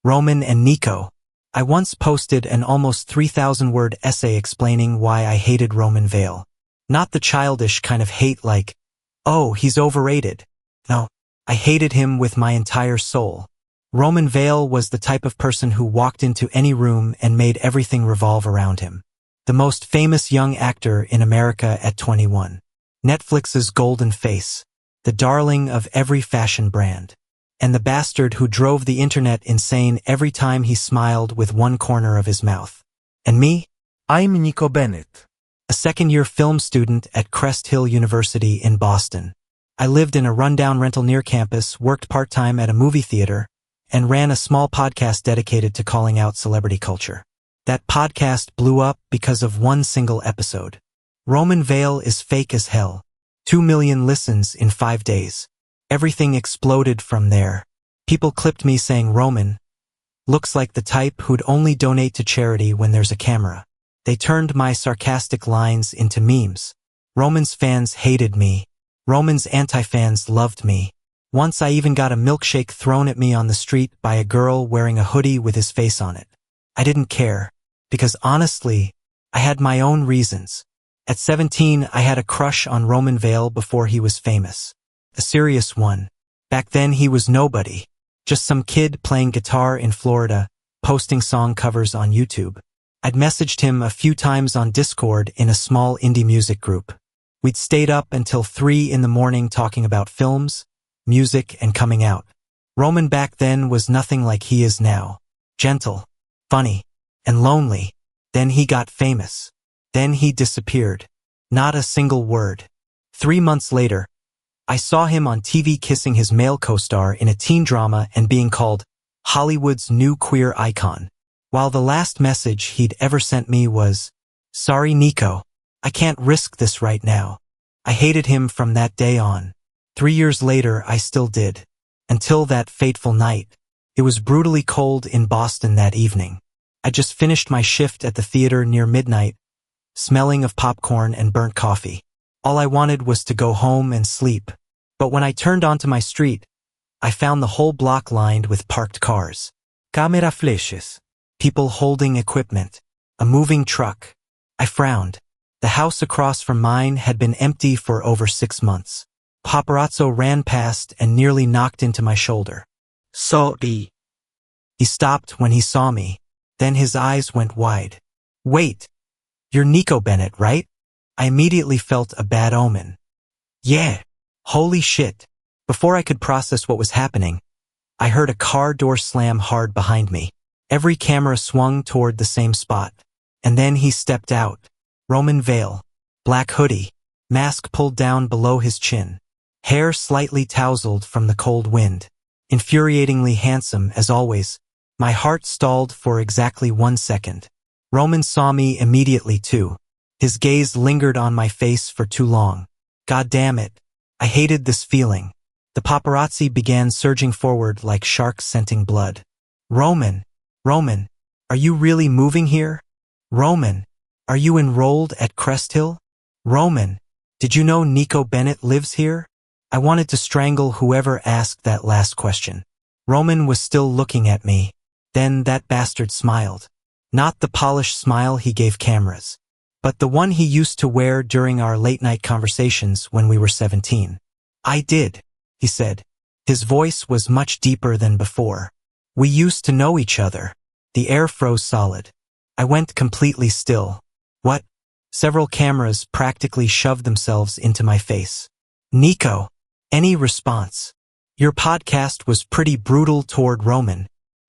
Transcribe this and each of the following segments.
Roman and Nico. I once posted an almost 3,000-word essay explaining why I hated Roman Vale. Not the childish kind of hate like, oh, he's overrated. No, I hated him with my entire soul. Roman Vale was the type of person who walked into any room and made everything revolve around him. The most famous young actor in America at 21. Netflix's golden face. The darling of every fashion brand. And the bastard who drove the internet insane every time he smiled with one corner of his mouth. And me? I'm Nico Bennett. A second-year film student at Crest Hill University in Boston. I lived in a rundown rental near campus, worked part-time at a movie theater, and ran a small podcast dedicated to calling out celebrity culture. That podcast blew up because of one single episode. Roman Vale is fake as hell. 2 million listens in 5 days. Everything exploded from there. People clipped me saying Roman looks like the type who'd only donate to charity when there's a camera. They turned my sarcastic lines into memes. Roman's fans hated me. Roman's anti-fans loved me. Once I even got a milkshake thrown at me on the street by a girl wearing a hoodie with his face on it. I didn't care, because honestly, I had my own reasons. At 17, I had a crush on Roman Vale before he was famous. A serious one. Back then he was nobody. Just some kid playing guitar in Florida, posting song covers on YouTube. I'd messaged him a few times on Discord in a small indie music group. We'd stayed up until 3 in the morning talking about films, music, and coming out. Roman back then was nothing like he is now. Gentle, funny, and lonely. Then he got famous. Then he disappeared. Not a single word. 3 months later, I saw him on TV kissing his male co-star in a teen drama and being called Hollywood's new queer icon. While the last message he'd ever sent me was, "Sorry, Nico. I can't risk this right now." I hated him from that day on. 3 years later, I still did. Until that fateful night. It was brutally cold in Boston that evening. I just finished my shift at the theater near midnight, smelling of popcorn and burnt coffee. All I wanted was to go home and sleep. But when I turned onto my street, I found the whole block lined with parked cars. Camera flashes. People holding equipment. A moving truck. I frowned. The house across from mine had been empty for over 6 months. Paparazzo ran past and nearly knocked into my shoulder. Sorry. He stopped when he saw me. Then his eyes went wide. Wait. You're Nico Bennett, right? I immediately felt a bad omen. Yeah. Holy shit. Before I could process what was happening, I heard a car door slam hard behind me. Every camera swung toward the same spot. And then he stepped out. Roman Vale. Black hoodie. Mask pulled down below his chin. Hair slightly tousled from the cold wind. Infuriatingly handsome as always. My heart stalled for exactly 1 second. Roman saw me immediately too. His gaze lingered on my face for too long. God damn it. I hated this feeling. The paparazzi began surging forward like sharks scenting blood. Roman, are you really moving here? Roman, are you enrolled at Crest Hill? Roman, did you know Nico Bennett lives here? I wanted to strangle whoever asked that last question. Roman was still looking at me. Then that bastard smiled. Not the polished smile he gave cameras, but the one he used to wear during our late-night conversations when we were 17. I did, he said. His voice was much deeper than before. We used to know each other. The air froze solid. I went completely still. What? Several cameras practically shoved themselves into my face. Nico, any response? Your podcast was pretty brutal toward Roman.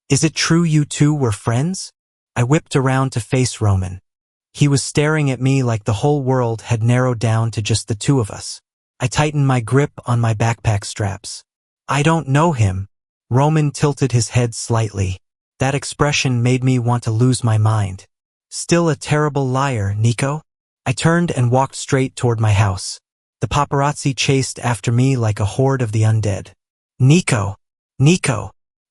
Is it true you two were friends? I whipped around to face Roman. He was staring at me like the whole world had narrowed down to just the two of us. I tightened my grip on my backpack straps. I don't know him. Roman tilted his head slightly. That expression made me want to lose my mind. Still a terrible liar, Nico? I turned and walked straight toward my house. The paparazzi chased after me like a horde of the undead. Nico!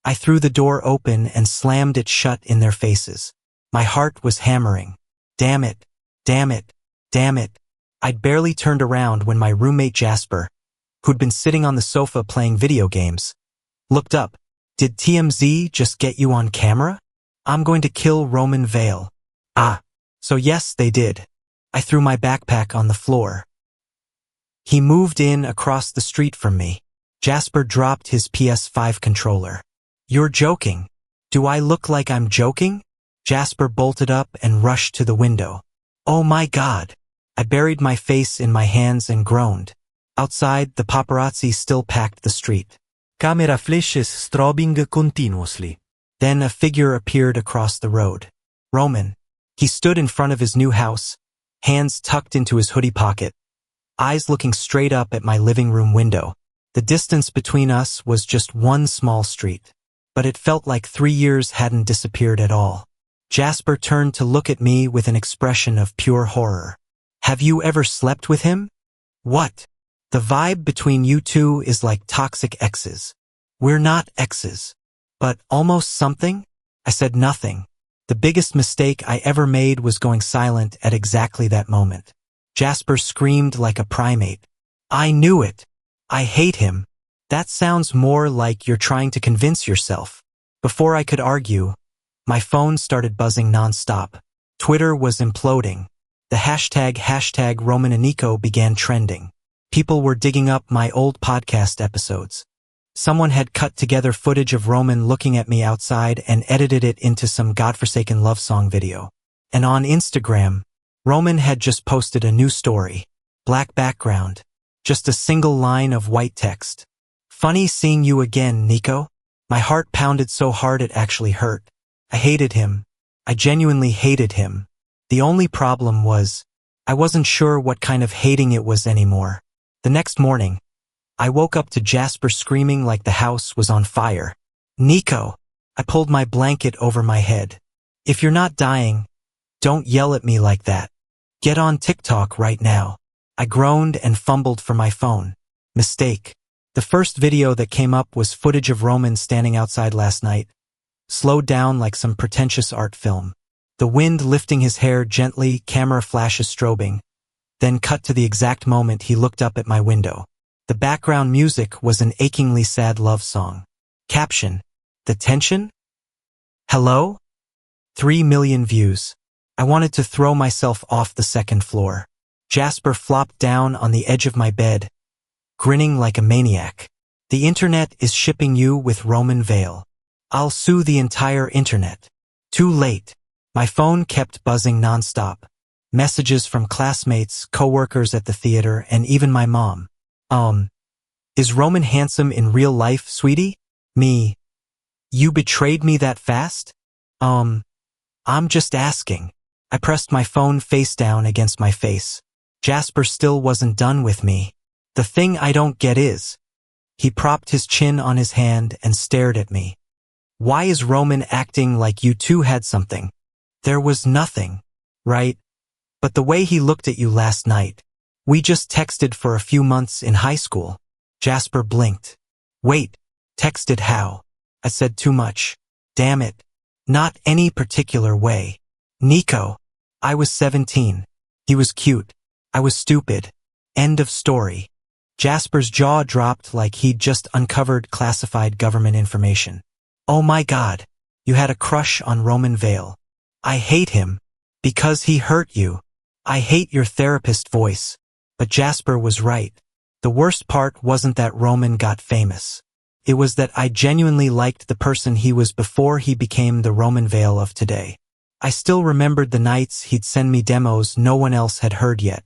I threw the door open and slammed it shut in their faces. My heart was hammering. Damn it. I'd barely turned around when my roommate Jasper, who'd been sitting on the sofa playing video games, looked up. Did TMZ just get you on camera? I'm going to kill Roman Vale. Ah. So yes, they did. I threw my backpack on the floor. He moved in across the street from me. Jasper dropped his PS5 controller. You're joking. Do I look like I'm joking? Jasper bolted up and rushed to the window. Oh my God. I buried my face in my hands and groaned. Outside, the paparazzi still packed the street. Camera flashes strobing continuously. Then a figure appeared across the road. Roman. He stood in front of his new house, hands tucked into his hoodie pocket, eyes looking straight up at my living room window. The distance between us was just one small street, but it felt like 3 years hadn't disappeared at all. Jasper turned to look at me with an expression of pure horror. Have you ever slept with him? What? The vibe between you two is like toxic exes. We're not exes, but almost something? I said nothing. The biggest mistake I ever made was going silent at exactly that moment. Jasper screamed like a primate. I knew it. I hate him. That sounds more like you're trying to convince yourself. Before I could argue, my phone started buzzing nonstop. Twitter was imploding. The hashtag Roman and Nico began trending. People were digging up my old podcast episodes. Someone had cut together footage of Roman looking at me outside and edited it into some godforsaken love song video. And on Instagram, Roman had just posted a new story. Black background. Just a single line of white text. Funny seeing you again, Nico. My heart pounded so hard it actually hurt. I hated him. I genuinely hated him. The only problem was, I wasn't sure what kind of hating it was anymore. The next morning, I woke up to Jasper screaming like the house was on fire. Nico! I pulled my blanket over my head. If you're not dying, don't yell at me like that. Get on TikTok right now. I groaned and fumbled for my phone. Mistake. The first video that came up was footage of Roman standing outside last night, slowed down like some pretentious art film. The wind lifting his hair gently, camera flashes strobing, then cut to the exact moment he looked up at my window. The background music was an achingly sad love song. Caption. The tension? Hello? 3 million views. I wanted to throw myself off the second floor. Jasper flopped down on the edge of my bed, grinning like a maniac. The internet is shipping you with Roman Vale. I'll sue the entire internet. Too late. My phone kept buzzing nonstop. Messages from classmates, coworkers at the theater, and even my mom. Is Roman handsome in real life, sweetie? Me. You betrayed me that fast? I'm just asking. I pressed my phone face down against my face. Jasper still wasn't done with me. The thing I don't get is, he propped his chin on his hand and stared at me. Why is Roman acting like you two had something? There was nothing, right? But the way he looked at you last night. We just texted for a few months in high school. Jasper blinked. Wait, texted how? I said too much. Damn it. Not any particular way. Nico. I was 17. He was cute. I was stupid. End of story. Jasper's jaw dropped like he'd just uncovered classified government information. Oh my God. You had a crush on Roman Vale. I hate him. Because he hurt you. I hate your therapist voice. But Jasper was right. The worst part wasn't that Roman got famous. It was that I genuinely liked the person he was before he became the Roman Vale of today. I still remembered the nights he'd send me demos no one else had heard yet.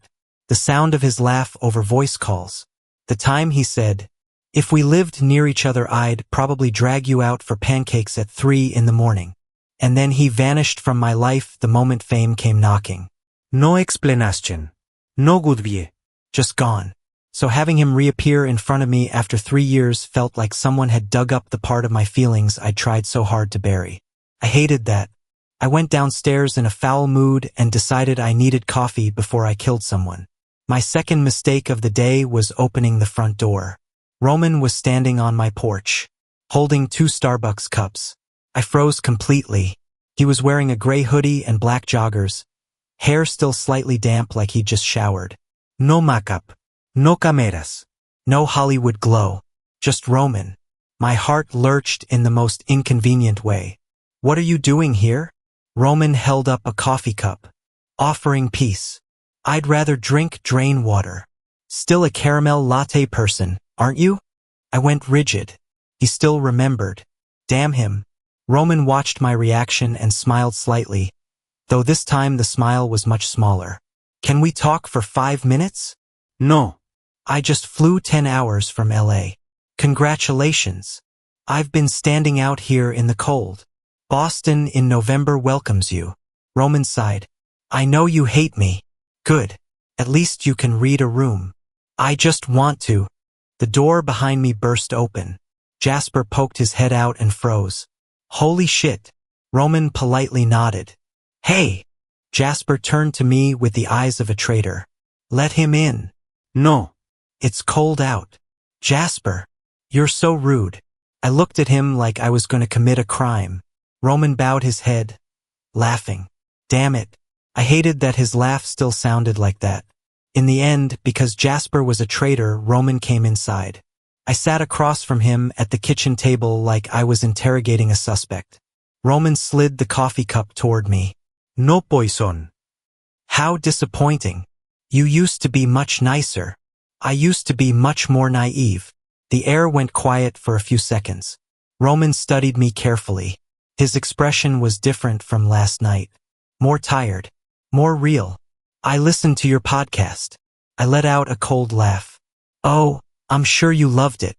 The sound of his laugh over voice calls. The time he said, if we lived near each other I'd probably drag you out for pancakes at 3 in the morning. And then he vanished from my life the moment fame came knocking. No explanation. No goodbye. Just gone. So having him reappear in front of me after 3 years felt like someone had dug up the part of my feelings I'd tried so hard to bury. I hated that. I went downstairs in a foul mood and decided I needed coffee before I killed someone. My second mistake of the day was opening the front door. Roman was standing on my porch, holding 2 Starbucks cups. I froze completely. He was wearing a gray hoodie and black joggers, hair still slightly damp like he'd just showered. No makeup. No cameras. No Hollywood glow. Just Roman. My heart lurched in the most inconvenient way. What are you doing here? Roman held up a coffee cup, offering peace. I'd rather drink drain water. Still a caramel latte person, aren't you? I went rigid. He still remembered. Damn him. Roman watched my reaction and smiled slightly, though this time the smile was much smaller. Can we talk for 5 minutes? No. I just flew 10 hours from LA. Congratulations. I've been standing out here in the cold. Boston in November welcomes you. Roman sighed. I know you hate me. Good. At least you can read a room. I just want to. The door behind me burst open. Jasper poked his head out and froze. Holy shit. Roman politely nodded. Hey. Jasper turned to me with the eyes of a traitor. Let him in. No. It's cold out. Jasper. You're so rude. I looked at him like I was going to commit a crime. Roman bowed his head, laughing. Damn it. I hated that his laugh still sounded like that. In the end, because Jasper was a traitor, Roman came inside. I sat across from him at the kitchen table like I was interrogating a suspect. Roman slid the coffee cup toward me. No poison. How disappointing. You used to be much nicer. I used to be much more naive. The air went quiet for a few seconds. Roman studied me carefully. His expression was different from last night. More tired. More real. I listened to your podcast. I let out a cold laugh. Oh, I'm sure you loved it.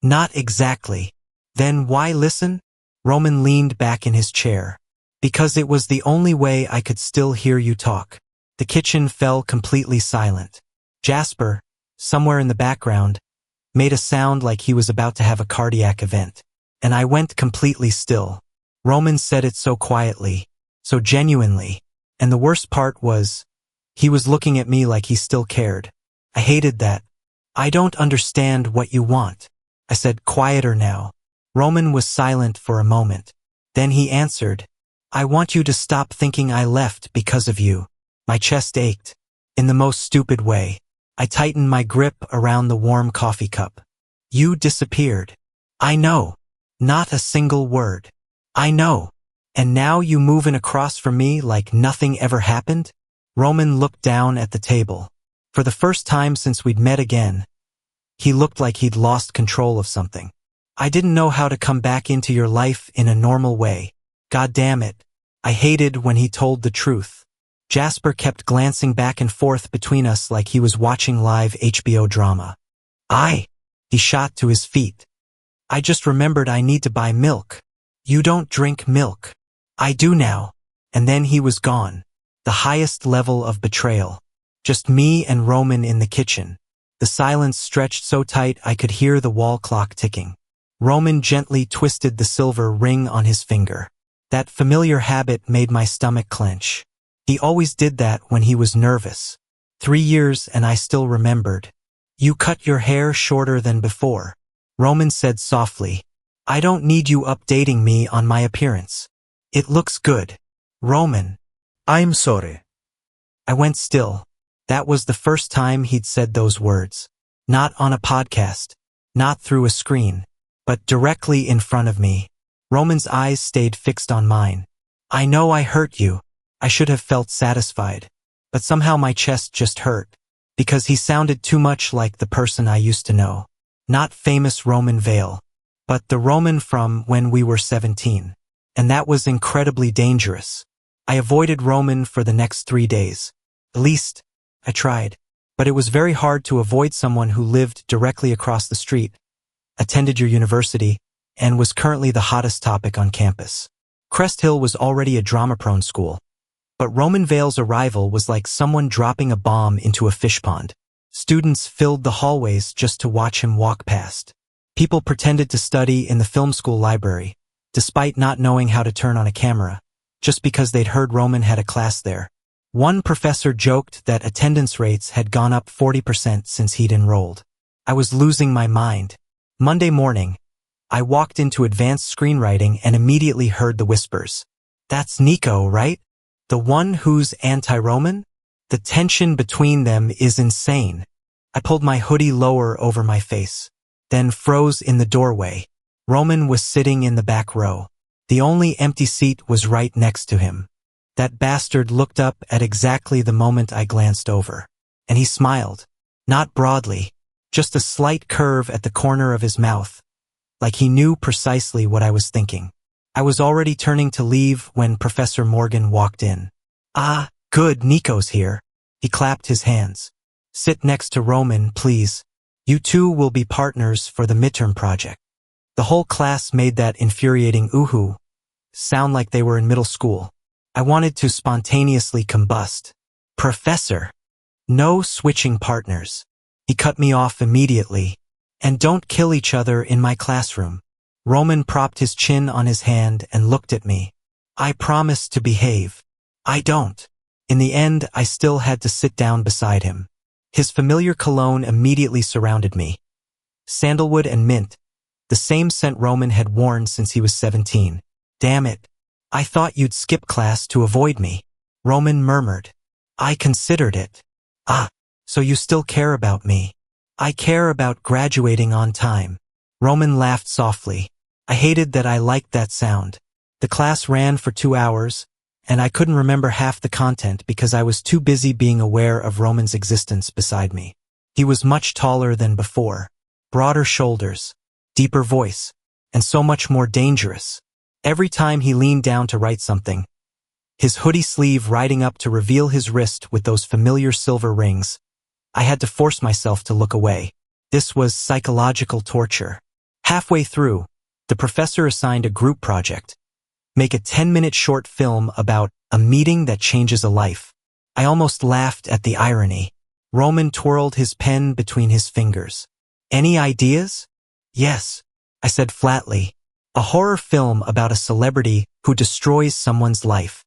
Not exactly. Then why listen? Roman leaned back in his chair. Because it was the only way I could still hear you talk. The kitchen fell completely silent. Jasper, somewhere in the background, made a sound like he was about to have a cardiac event. And I went completely still. Roman said it so quietly, so genuinely. And the worst part was, he was looking at me like he still cared. I hated that. I don't understand what you want. I said, quieter now. Roman was silent for a moment. Then he answered, I want you to stop thinking I left because of you. My chest ached. In the most stupid way. I tightened my grip around the warm coffee cup. You disappeared. I know. Not a single word. I know. And now you moving across from me like nothing ever happened? Roman looked down at the table. For the first time since we'd met again, he looked like he'd lost control of something. I didn't know how to come back into your life in a normal way. God damn it. I hated when he told the truth. Jasper kept glancing back and forth between us like he was watching live HBO drama. He shot to his feet. I just remembered I need to buy milk. You don't drink milk. I do now. And then he was gone. The highest level of betrayal. Just me and Roman in the kitchen. The silence stretched so tight I could hear the wall clock ticking. Roman gently twisted the silver ring on his finger. That familiar habit made my stomach clench. He always did that when he was nervous. 3 years and I still remembered. You cut your hair shorter than before. Roman said softly. I don't need you updating me on my appearance. It looks good. Roman. I'm sorry. I went still. That was the first time he'd said those words. Not on a podcast. Not through a screen. But directly in front of me. Roman's eyes stayed fixed on mine. I know I hurt you. I should have felt satisfied. But somehow my chest just hurt. Because he sounded too much like the person I used to know. Not famous Roman Vale. But the Roman from when we were 17. And that was incredibly dangerous. I avoided Roman for the next 3 days. At least, I tried. But it was very hard to avoid someone who lived directly across the street, attended your university, and was currently the hottest topic on campus. Crest Hill was already a drama-prone school. But Roman Vale's arrival was like someone dropping a bomb into a fish pond. Students filled the hallways just to watch him walk past. People pretended to study in the film school library, despite not knowing how to turn on a camera, just because they'd heard Roman had a class there. One professor joked that attendance rates had gone up 40% since he'd enrolled. I was losing my mind. Monday morning, I walked into advanced screenwriting and immediately heard the whispers. That's Nico, right? The one who's anti-Roman? The tension between them is insane. I pulled my hoodie lower over my face, then froze in the doorway. Roman was sitting in the back row. The only empty seat was right next to him. That bastard looked up at exactly the moment I glanced over. And he smiled. Not broadly, just a slight curve at the corner of his mouth, like he knew precisely what I was thinking. I was already turning to leave when Professor Morgan walked in. "Ah, good, Nico's here." He clapped his hands. "Sit next to Roman, please. You two will be partners for the midterm project." The whole class made that infuriating ooh-hoo sound like they were in middle school. I wanted to spontaneously combust. "Professor, no switching partners." He cut me off immediately. "And don't kill each other in my classroom." Roman propped his chin on his hand and looked at me. "I promise to behave." "I don't." In the end, I still had to sit down beside him. His familiar cologne immediately surrounded me. Sandalwood and mint, the same scent Roman had worn since he was 17. "Damn it. I thought you'd skip class to avoid me," Roman murmured. "I considered it." "Ah, so you still care about me." "I care about graduating on time." Roman laughed softly. I hated that I liked that sound. The class ran for 2 hours, and I couldn't remember half the content because I was too busy being aware of Roman's existence beside me. He was much taller than before, broader shoulders, deeper voice, and so much more dangerous. Every time he leaned down to write something, his hoodie sleeve riding up to reveal his wrist with those familiar silver rings, I had to force myself to look away. This was psychological torture. Halfway through, the professor assigned a group project. Make a 10-minute short film about a meeting that changes a life. I almost laughed at the irony. Roman twirled his pen between his fingers. "Any ideas?" "Yes," I said flatly. "A horror film about a celebrity who destroys someone's life."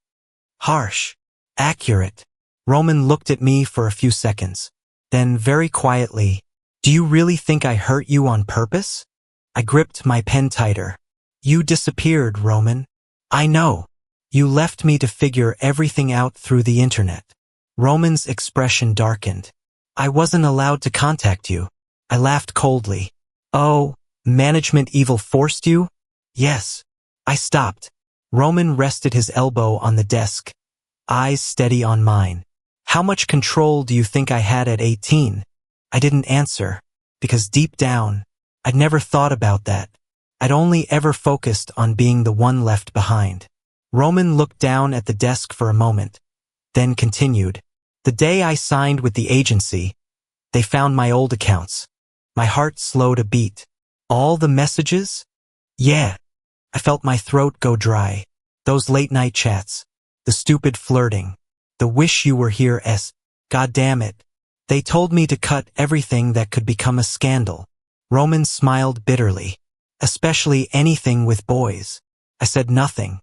"Harsh. Accurate." Roman looked at me for a few seconds. Then, very quietly, "Do you really think I hurt you on purpose?" I gripped my pen tighter. "You disappeared, Roman." "I know. You left me to figure everything out through the internet." Roman's expression darkened. "I wasn't allowed to contact you." I laughed coldly. "Oh, management evil forced you?" "Yes." I stopped. Roman rested his elbow on the desk, eyes steady on mine. "How much control do you think I had at 18? I didn't answer, because deep down, I'd never thought about that. I'd only ever focused on being the one left behind. Roman looked down at the desk for a moment, then continued. "The day I signed with the agency, they found my old accounts." My heart slowed a beat. "All the messages?" "Yeah." I felt my throat go dry. Those late-night chats, the stupid flirting, the wish you were here God damn it. They told me to cut everything that could become a scandal. Roman smiled bitterly. "Especially anything with boys." I said nothing.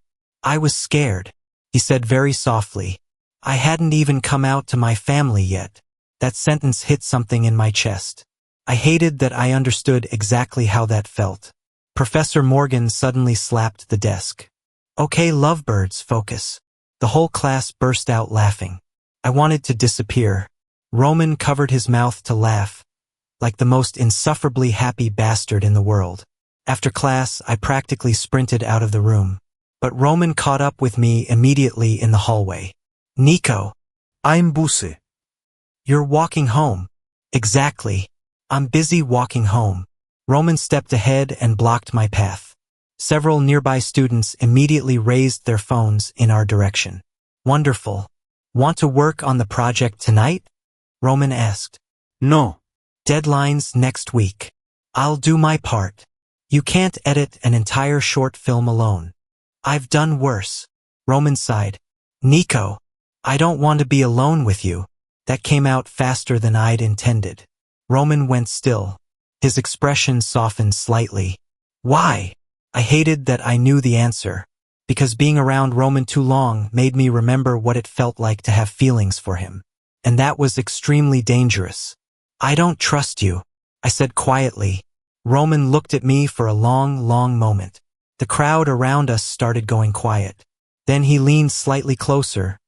"I was scared," he said very softly. "I hadn't even come out to my family yet." That sentence hit something in my chest. I hated that I understood exactly how that felt. Professor Morgan suddenly slapped the desk. "Okay, lovebirds, focus." The whole class burst out laughing. I wanted to disappear. Roman covered his mouth to laugh, like the most insufferably happy bastard in the world. After class, I practically sprinted out of the room. But Roman caught up with me immediately in the hallway. "Nico." I'm busy. "You're walking home." "Exactly. I'm busy walking home." Roman stepped ahead and blocked my path. Several nearby students immediately raised their phones in our direction. "Wonderful. Want to work on the project tonight?" Roman asked. No. "Deadline's next week. I'll do my part. You can't edit an entire short film alone." "I've done worse." Roman sighed. "Nico, I don't want to be alone with you." That came out faster than I'd intended. Roman went still. His expression softened slightly. "Why?" I hated that I knew the answer, because being around Roman too long made me remember what it felt like to have feelings for him. And that was extremely dangerous. "I don't trust you," I said quietly. Roman looked at me for a long, long moment. The crowd around us started going quiet. Then he leaned slightly closer,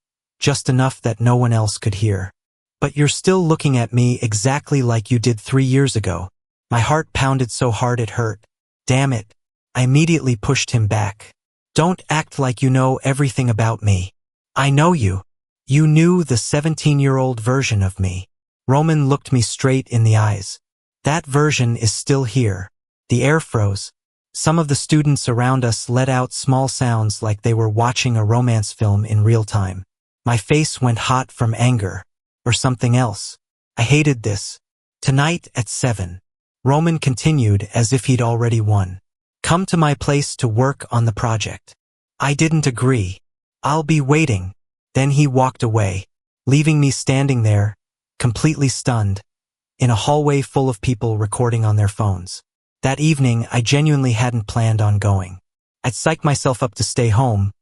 just enough that no one else could hear. "But you're still looking at me exactly like you did 3 years ago." My heart pounded so hard it hurt. "Damn it. I immediately pushed him back. Don't act like you know everything about me. I know you. You knew the 17-year-old version of me. Roman looked me straight in the eyes. That version is still here. The air froze. Some of the students around us let out small sounds like they were watching a romance film in real time. My face went hot from anger. Or something else. I hated this. Tonight at 7. Roman continued as if he'd already won. Come to my place to work on the project. I didn't agree. I'll be waiting. Then he walked away, leaving me standing there, completely stunned, in a hallway full of people recording on their phones. That evening, I genuinely hadn't planned on going. I'd psyched myself up to stay home,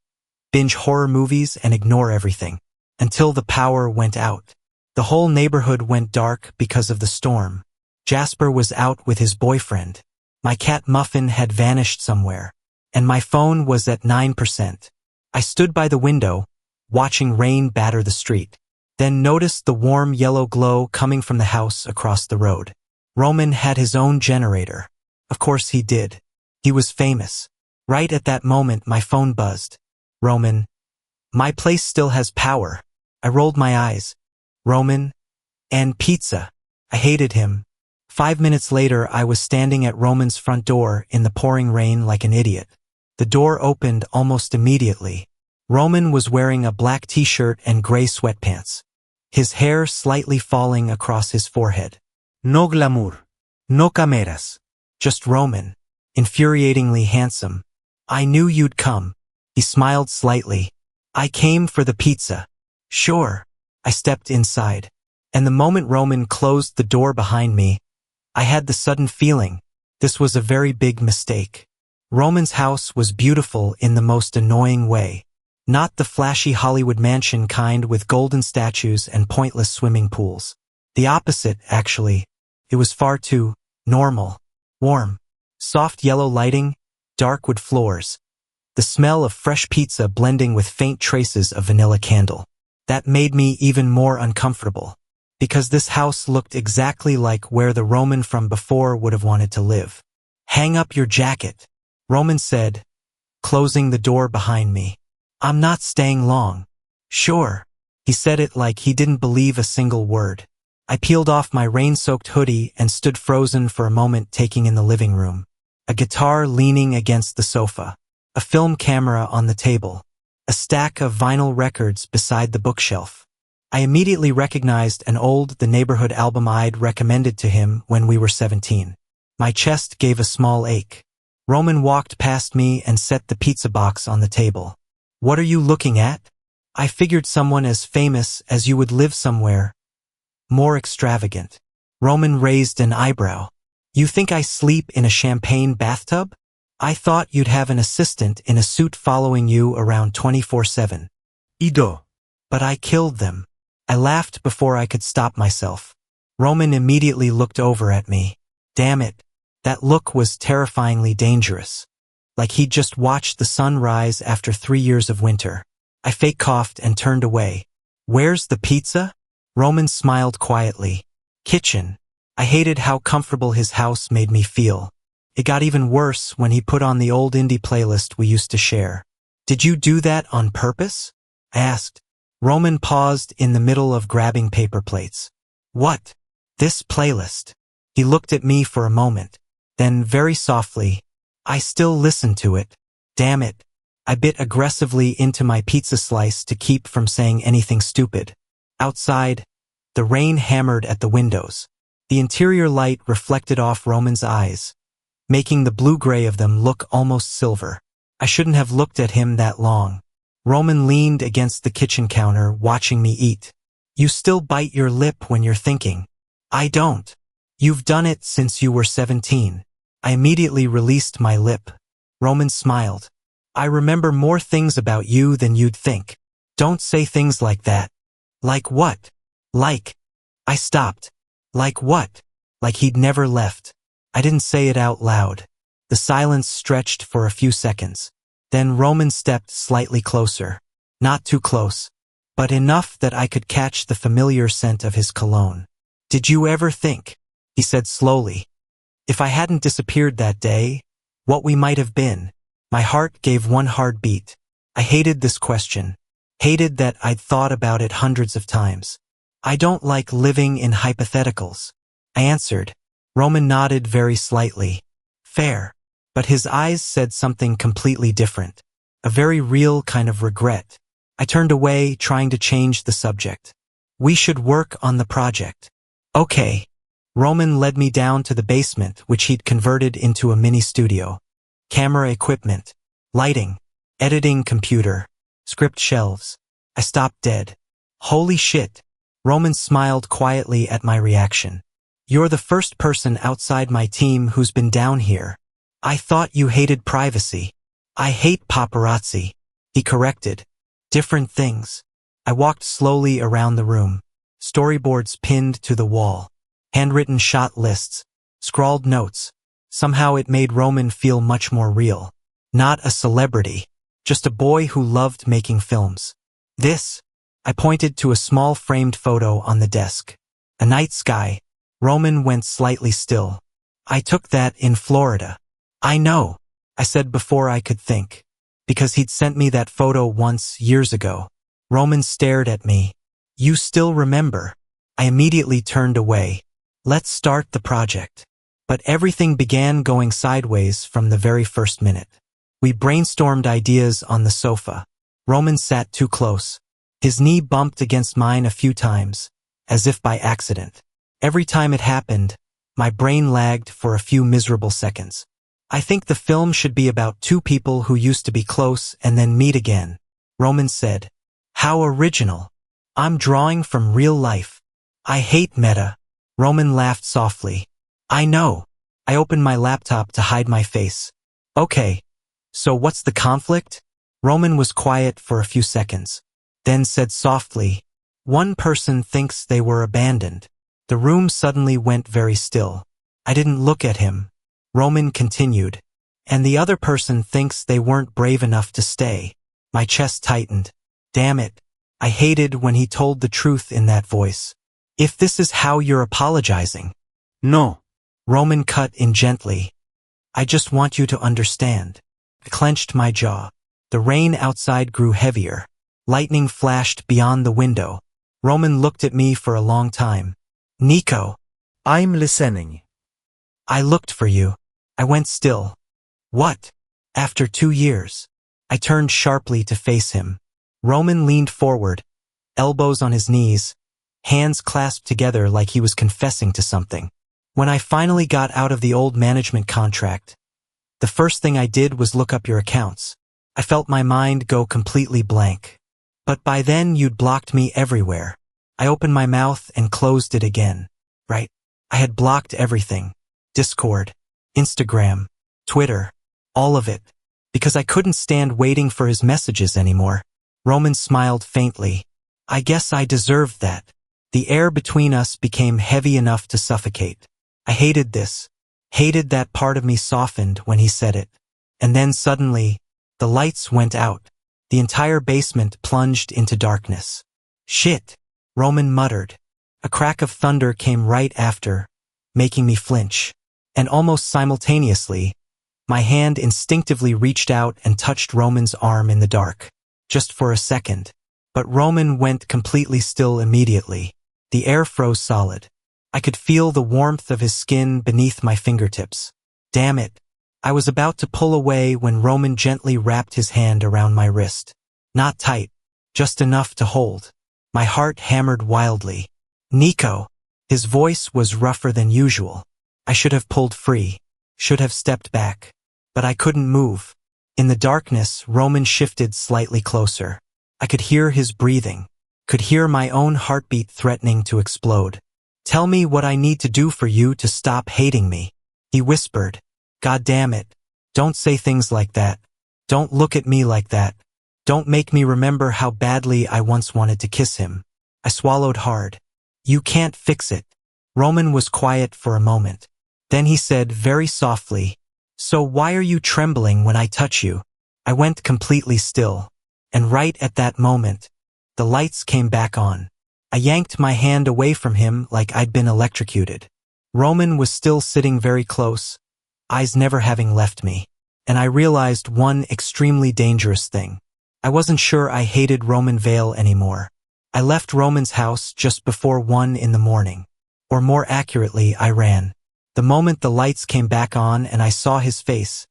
binge horror movies and ignore everything, until the power went out. The whole neighborhood went dark because of the storm. Jasper was out with his boyfriend. My cat Muffin had vanished somewhere, and my phone was at 9%. I stood by the window, watching rain batter the street, then noticed the warm yellow glow coming from the house across the road. Roman had his own generator. Of course he did. He was famous. Right at that moment my phone buzzed. Roman. My place still has power. I rolled my eyes. Roman. And pizza. I hated him. 5 minutes later I was standing at Roman's front door in the pouring rain like an idiot. The door opened almost immediately. Roman was wearing a black t-shirt and gray sweatpants, his hair slightly falling across his forehead. No glamour. No cameras. Just Roman, infuriatingly handsome. I knew you'd come. He smiled slightly. I came for the pizza. Sure. I stepped inside. And the moment Roman closed the door behind me, I had the sudden feeling this was a very big mistake. Roman's house was beautiful in the most annoying way. Not the flashy Hollywood mansion kind with golden statues and pointless swimming pools. The opposite, actually. It was far too normal. Warm. Soft yellow lighting, dark wood floors. The smell of fresh pizza blending with faint traces of vanilla candle. That made me even more uncomfortable. Because this house looked exactly like where the Roman from before would have wanted to live. Hang up your jacket, Roman said, closing the door behind me. I'm not staying long. Sure. He said it like he didn't believe a single word. I peeled off my rain-soaked hoodie and stood frozen for a moment, taking in the living room. A guitar leaning against the sofa. A film camera on the table. A stack of vinyl records beside the bookshelf. I immediately recognized an old The Neighborhood album I'd recommended to him when we were 17. My chest gave a small ache. Roman walked past me and set the pizza box on the table. What are you looking at? I figured someone as famous as you would live somewhere more extravagant. Roman raised an eyebrow. You think I sleep in a champagne bathtub? I thought you'd have an assistant in a suit following you around 24/7. Ido. But I killed them. I laughed before I could stop myself. Roman immediately looked over at me. Damn it. That look was terrifyingly dangerous. Like he'd just watched the sun rise after 3 years of winter. I fake coughed and turned away. Where's the pizza? Roman smiled quietly. Kitchen. I hated how comfortable his house made me feel. It got even worse when he put on the old indie playlist we used to share. Did you do that on purpose? I asked. Roman paused in the middle of grabbing paper plates. What? This playlist. He looked at me for a moment. Then very softly, I still listen to it. Damn it. I bit aggressively into my pizza slice to keep from saying anything stupid. Outside, the rain hammered at the windows. The interior light reflected off Roman's eyes, making the blue-gray of them look almost silver. I shouldn't have looked at him that long. Roman leaned against the kitchen counter, watching me eat. You still bite your lip when you're thinking. I don't. You've done it since you were 17. I immediately released my lip. Roman smiled. I remember more things about you than you'd think. Don't say things like that. Like what? Like. I stopped. Like what? Like he'd never left. I didn't say it out loud. The silence stretched for a few seconds. Then Roman stepped slightly closer. Not too close, but enough that I could catch the familiar scent of his cologne. Did you ever think, he said slowly, if I hadn't disappeared that day, What we might have been. My heart gave one hard beat. I hated this question. Hated that I'd thought about it hundreds of times. I don't like living in hypotheticals. I answered. Roman nodded very slightly. Fair. But his eyes said something completely different. A very real kind of regret. I turned away, trying to change the subject. We should work on the project. Okay. Roman led me down to the basement, which he'd converted into a mini studio. Camera equipment, lighting, editing computer, script shelves. I stopped dead. Holy shit. Roman smiled quietly at my reaction. You're the first person outside my team who's been down here. I thought you hated privacy. I hate paparazzi. He corrected. Different things. I walked slowly around the room. Storyboards pinned to the wall. Handwritten shot lists. Scrawled notes. Somehow it made Roman feel much more real. Not a celebrity. Just a boy who loved making films. This. I pointed to a small framed photo on the desk. A night sky. Roman went slightly still. I took that in Florida. I know, I said before I could think. Because he'd sent me that photo once, years ago. Roman stared at me. You still remember? I immediately turned away. Let's start the project. But everything began going sideways from the very first minute. We brainstormed ideas on the sofa. Roman sat too close. His knee bumped against mine a few times, as if by accident. Every time it happened, my brain lagged for a few miserable seconds. I think the film should be about two people who used to be close and then meet again, Roman said. How original. I'm drawing from real life. I hate meta. Roman laughed softly. I know. I opened my laptop to hide my face. Okay. So what's the conflict? Roman was quiet for a few seconds, then said softly, one person thinks they were abandoned. The room suddenly went very still. I didn't look at him. Roman continued, and the other person thinks they weren't brave enough to stay. My chest tightened. Damn it. I hated when he told the truth in that voice. If this is how you're apologizing. No. Roman cut in gently. I just want you to understand. I clenched my jaw. The rain outside grew heavier. Lightning flashed beyond the window. Roman looked at me for a long time. Nico. I'm listening. I looked for you. I went still. What? After 2 years. I turned sharply to face him. Roman leaned forward, elbows on his knees, hands clasped together like he was confessing to something. When I finally got out of the old management contract, the first thing I did was look up your accounts. I felt my mind go completely blank. But by then you'd blocked me everywhere. I opened my mouth and closed it again. Right? I had blocked everything. Discord, Instagram, Twitter, all of it. Because I couldn't stand waiting for his messages anymore. Roman smiled faintly. I guess I deserved that. The air between us became heavy enough to suffocate. I hated this. Hated that part of me softened when he said it. And then suddenly, the lights went out. The entire basement plunged into darkness. Shit, Roman muttered. A crack of thunder came right after, making me flinch. And almost simultaneously, my hand instinctively reached out and touched Roman's arm in the dark. Just for a second. But Roman went completely still immediately. The air froze solid. I could feel the warmth of his skin beneath my fingertips. Damn it. I was about to pull away when Roman gently wrapped his hand around my wrist. Not tight, just enough to hold. My heart hammered wildly. Nico. His voice was rougher than usual. I should have pulled free, should have stepped back. But I couldn't move. In the darkness, Roman shifted slightly closer. I could hear his breathing, could hear my own heartbeat threatening to explode. Tell me what I need to do for you to stop hating me, he whispered. God damn it. Don't say things like that. Don't look at me like that. Don't make me remember how badly I once wanted to kiss him. I swallowed hard. You can't fix it. Roman was quiet for a moment. Then he said very softly, so why are you trembling when I touch you? I went completely still. And right at that moment, the lights came back on. I yanked my hand away from him like I'd been electrocuted. Roman was still sitting very close, eyes never having left me. and I realized one extremely dangerous thing. I wasn't sure I hated Roman Vale anymore. I left Roman's house just before 1 in the morning. Or more accurately, I ran. The moment the lights came back on and I saw his face,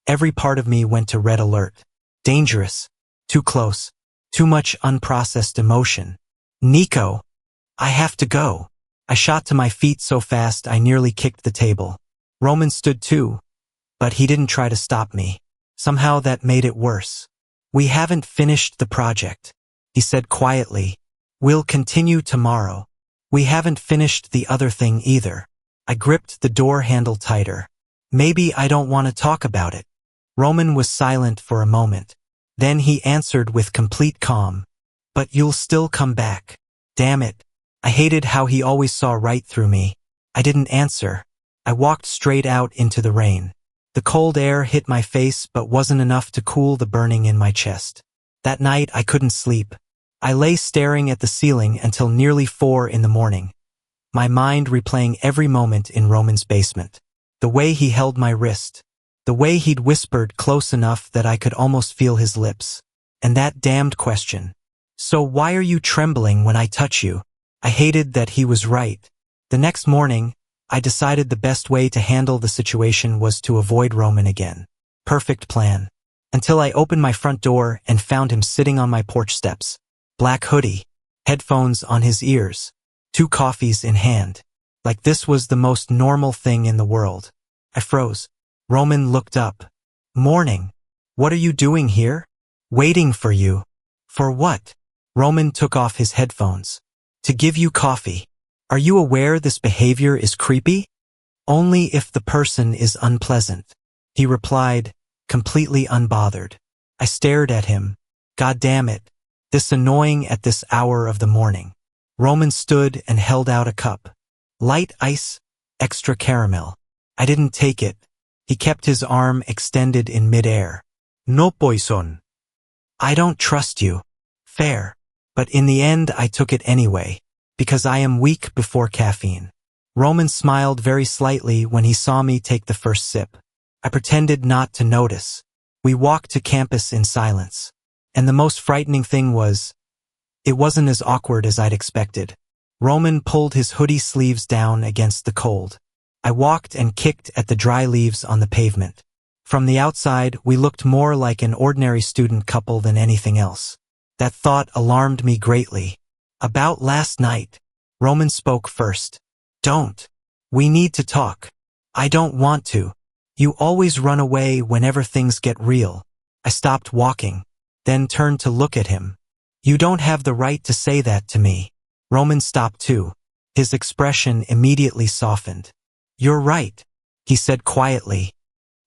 every part of me went to red alert. Dangerous. Too close. Too much unprocessed emotion. Nico! I have to go. I shot to my feet so fast I nearly kicked the table. Roman stood too, but he didn't try to stop me. Somehow that made it worse. We haven't finished the project, he said quietly. We'll continue tomorrow. We haven't finished the other thing either. I gripped the door handle tighter. Maybe I don't want to talk about it. Roman was silent for a moment. Then he answered with complete calm. But you'll still come back. Damn it. I hated how he always saw right through me. I didn't answer. I walked straight out into the rain. The cold air hit my face but wasn't enough to cool the burning in my chest. That night I couldn't sleep. I lay staring at the ceiling until nearly 4 in the morning, my mind replaying every moment in Roman's basement. The way he held my wrist. The way he'd whispered close enough that I could almost feel his lips. And that damned question. So why are you trembling when I touch you? I hated that he was right. The next morning, I decided the best way to handle the situation was to avoid Roman again. Perfect plan. Until I opened my front door and found him sitting on my porch steps. Black hoodie, headphones on his ears, 2 coffees in hand. Like this was the most normal thing in the world. I froze. Roman looked up. Morning. What are you doing here? Waiting for you. For what? Roman took off his headphones. To give you coffee. Are you aware this behavior is creepy? Only if the person is unpleasant. He replied, completely unbothered. I stared at him. God damn it. This annoying at this hour of the morning. Roman stood and held out a cup. Light ice, extra caramel. I didn't take it. He kept his arm extended in midair. No poison. I don't trust you. Fair. But in the end I took it anyway, because I am weak before caffeine. Roman smiled very slightly when he saw me take the first sip. I pretended not to notice. We walked to campus in silence. And the most frightening thing was, it wasn't as awkward as I'd expected. Roman pulled his hoodie sleeves down against the cold. I walked and kicked at the dry leaves on the pavement. From the outside, we looked more like an ordinary student couple than anything else. That thought alarmed me greatly. About last night. Roman spoke first. Don't. We need to talk. I don't want to. You always run away whenever things get real. I stopped walking. Then turned to look at him. You don't have the right to say that to me. Roman stopped too. His expression immediately softened. You're right, he said quietly.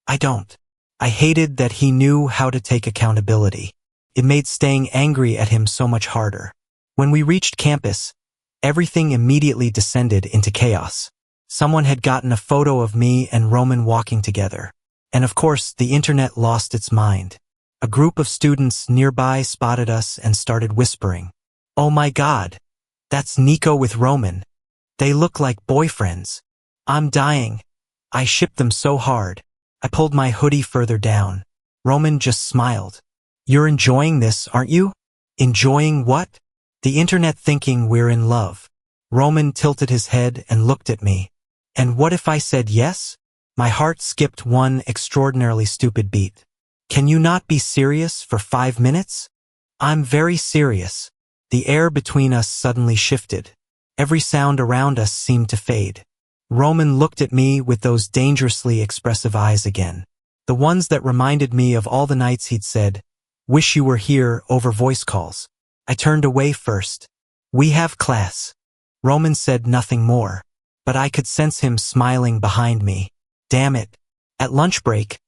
I don't. I hated that he knew how to take accountability. It made staying angry at him so much harder. When we reached campus, everything immediately descended into chaos. Someone had gotten a photo of me and Roman walking together. And of course, the internet lost its mind. A group of students nearby spotted us and started whispering. Oh my God, that's Nico with Roman. They look like boyfriends. I'm dying. I shipped them so hard. I pulled my hoodie further down. Roman just smiled. You're enjoying this, aren't you? Enjoying what? The internet thinking we're in love. Roman tilted his head and looked at me. And what if I said yes? My heart skipped one extraordinarily stupid beat. Can you not be serious for 5 minutes? I'm very serious. The air between us suddenly shifted. Every sound around us seemed to fade. Roman looked at me with those dangerously expressive eyes again. The ones that reminded me of all the nights he'd said, "Wish you were here," over voice calls. I turned away first. We have class. Roman said nothing more, but I could sense him smiling behind me. Damn it. At lunch break,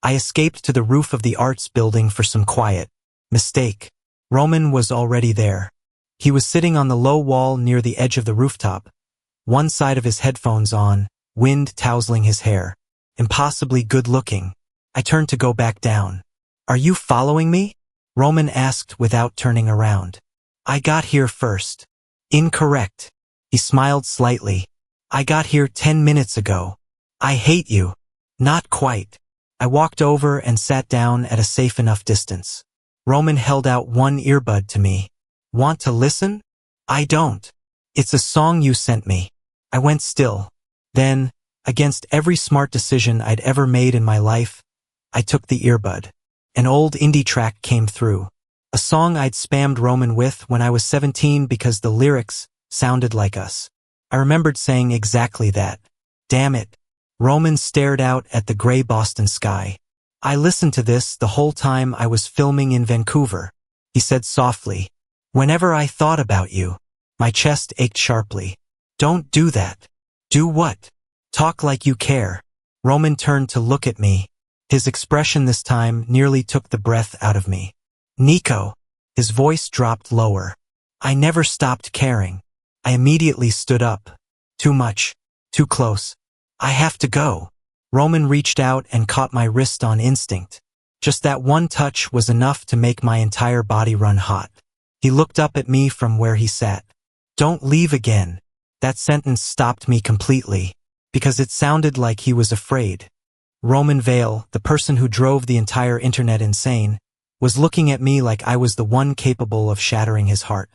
I escaped to the roof of the arts building for some quiet. Mistake. Roman was already there. He was sitting on the low wall near the edge of the rooftop, one side of his headphones on, wind tousling his hair. Impossibly good-looking. I turned to go back down. Are you following me? Roman asked without turning around. I got here first. Incorrect. He smiled slightly. I got here 10 minutes ago. I hate you. Not quite. I walked over and sat down at a safe enough distance. Roman held out one earbud to me. Want to listen? I don't. It's a song you sent me. I went still. Then, against every smart decision I'd ever made in my life, I took the earbud. An old indie track came through. A song I'd spammed Roman with when I was 17 because the lyrics sounded like us. I remembered saying exactly that. Damn it. Roman stared out at the gray Boston sky. I listened to this the whole time I was filming in Vancouver. He said softly, "Whenever I thought about you, my chest ached sharply." Don't do that. Do what? Talk like you care. Roman turned to look at me. His expression this time nearly took the breath out of me. Nico. His voice dropped lower. I never stopped caring. I immediately stood up. Too much. Too close. I have to go. Roman reached out and caught my wrist on instinct. Just that one touch was enough to make my entire body run hot. He looked up at me from where he sat. Don't leave again. That sentence stopped me completely, because it sounded like he was afraid. Roman Vale, the person who drove the entire internet insane, was looking at me like I was the one capable of shattering his heart.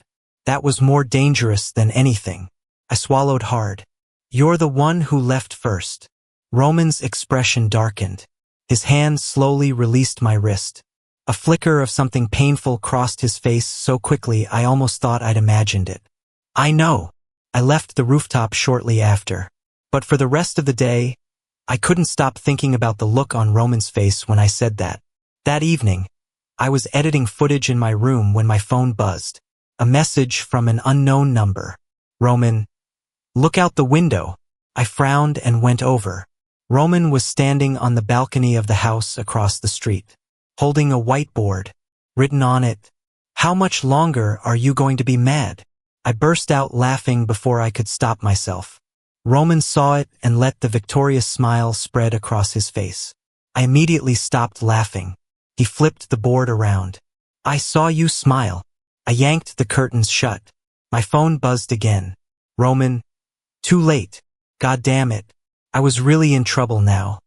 That was more dangerous than anything. I swallowed hard. You're the one who left first. Roman's expression darkened. His hand slowly released my wrist. A flicker of something painful crossed his face so quickly I almost thought I'd imagined it. I know. I left the rooftop shortly after. But for the rest of the day, I couldn't stop thinking about the look on Roman's face when I said that. That evening, I was editing footage in my room when my phone buzzed. A message from an unknown number. Roman, look out the window. I frowned and went over. Roman was standing on the balcony of the house across the street, holding a whiteboard. Written on it, "How much longer are you going to be mad?" I burst out laughing before I could stop myself. Roman saw it and let the victorious smile spread across his face. I immediately stopped laughing. He flipped the board around. I saw you smile. I yanked the curtains shut. My phone buzzed again. Roman, too late. God damn it. I was really in trouble now.